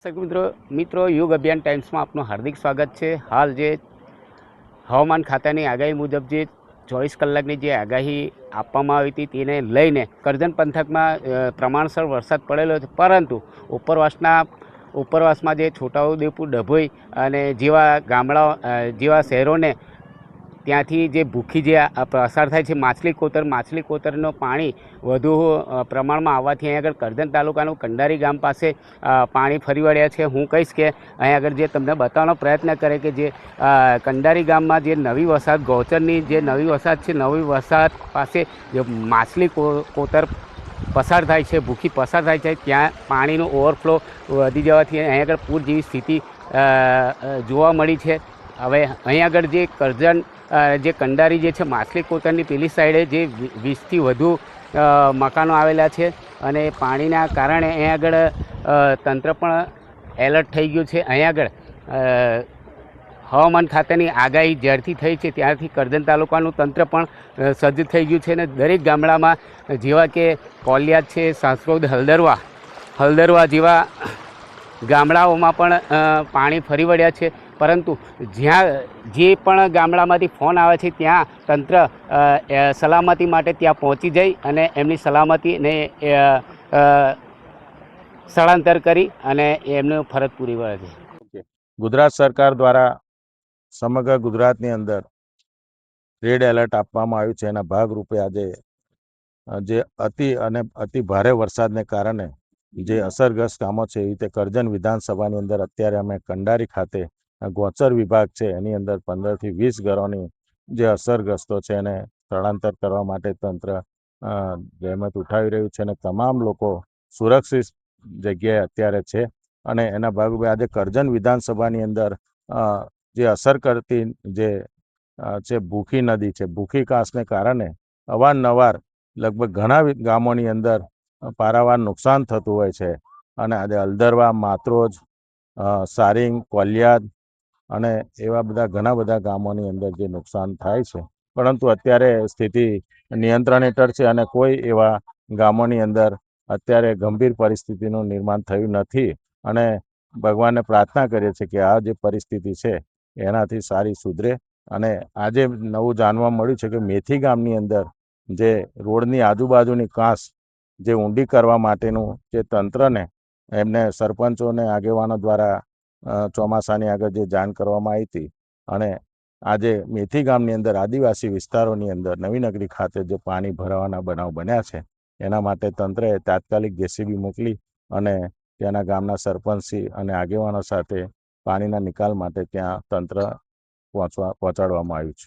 મિત્રો યુગ અભિયાન ટાઈમ્સમાં આપનું હાર્દિક સ્વાગત છે। હાલ જે હવામાન ખાતાની આગાહી મુજબ જે 24 કલાકની જે આગાહી આપવામાં આવી હતી તેને લઈને કરજણ પંથકમાં પ્રમાણસર વરસાદ પડેલો છે, પરંતુ ઉપરવાસમાં જે છોટાઉદેપુર, ડભોઈ અને જેવા ગામડાઓ જેવા શહેરોને ત્યાંથી જે ભૂખી જે પસાર થાય છે માછલી કોતરનું પાણી વધુ પ્રમાણમાં આવવાથી અહીં આગળ કરજણ તાલુકાનું કંડારી ગામ પાસે પાણી ફરી વળ્યા છે। હું કહીશ કે અહીં આગળ જે તમને બતાવવાનો પ્રયત્ન કરે કે જે કંડારી ગામમાં જે નવી વસાહત ગૌચરની જે નવી વસાહત છે, નવી વસાહત પાસે જે માછલી કોતર પસાર થાય છે, ભૂખી પસાર થાય છે, ત્યાં પાણીનો ઓવરફ્લો વધી જવાથી અહીં આગળ પૂર જેવી સ્થિતિ જોવા મળી છે। હવે અહીં આગળ જે કરજણ જે કંડારી જે છે માછલી કોતરની પેલી સાઈડે જે 20થી વધુ મકાનો આવેલા છે અને પાણીના કારણે અહીં આગળ તંત્ર પણ એલર્ટ થઈ ગયું છે। અહીં આગળ હવામાન ખાતાની આગાહી જ્યારથી થઈ છે ત્યારથી કરજણ તાલુકાનું તંત્ર પણ સજ્જ થઈ ગયું છે અને દરેક ગામડામાં જેવા કે કોલિયાદ છે, સાંસરોદ, હલદરવા જેવા ગામડાઓમાં પણ પાણી ફરી વળ્યા છે, પરંતુ જ્યાં જે પણ ગામડામાંથી ફોન આવે છે ત્યાં તંત્ર સલામતી માટે ત્યાં પહોંચી જઈ અને એમની સલામતીને સ્થળાંતર કરી અને એમની ફરજ પૂરી પાડે છે। ગુજરાત સરકાર દ્વારા સમગ્ર ગુજરાતની અંદર રેડ એલર્ટ આપવામાં આવ્યું છે। એના ભાગરૂપે આજે જે અતિ ભારે વરસાદને કારણે જે અસરગ્રસ્ત ગામો છે, એ રીતે કરજણ વિધાનસભાની અંદર અત્યારે અમે કંડારી ખાતે ગોચર વિભાગ છે એની અંદર 15થી 20 ઘરોની જે અસરગ્રસ્તો છે એને સ્થળાંતર કરવા માટે તંત્ર જહેમત ઉઠાવી રહ્યું છે અને તમામ લોકો સુરક્ષિત જગ્યાએ અત્યારે છે અને એના ભાગરૂપે આજે કરજણ વિધાનસભાની અંદર જે અસર કરતી જે ભૂખી નદી છે, ભૂખી કાંસને કારણે અવારનવાર લગભગ ઘણા ગામોની અંદર પારાવાર નુકસાન થતું હોય છે અને આજે હલદરવા, માતરોજ, સારિંગ, કોલિયાદ અને એવા ઘણા બધા ગામોની અંદર જે નુકસાન થાય છે, પરંતુ અત્યારે સ્થિતિ નિયંત્રણ હેઠળ છે અને કોઈ એવા ગામોની અંદર અત્યારે ગંભીર પરિસ્થિતિનું નિર્માણ થયું નથી અને ભગવાનને પ્રાર્થના કરીએ છીએ કે આ જે પરિસ્થિતિ છે એનાથી સારી સુધરે। અને આજે નવું જાણવા મળ્યું છે કે મેથી ગામની અંદર જે રોડની આજુબાજુની કાંસ જે ઊંડી કરવા માટેનું જે તંત્રને એમને સરપંચોને આગેવાનો દ્વારા ચોમાસાની આગળ જે જાણ કરવામાં આવી હતી અને આજે મેથી ગામની અંદર આદિવાસી વિસ્તારોની અંદર નવીનગરી ખાતે જે પાણી ભરાવાના બનાવ બન્યા છે એના માટે તંત્રએ તાત્કાલિક જેસીબી મોકલી અને ત્યાંના ગામના સરપંચશ્રી અને આગેવાનો સાથે પાણીના નિકાલ માટે ત્યાં તંત્ર પહોંચાડવામાં આવ્યું છે।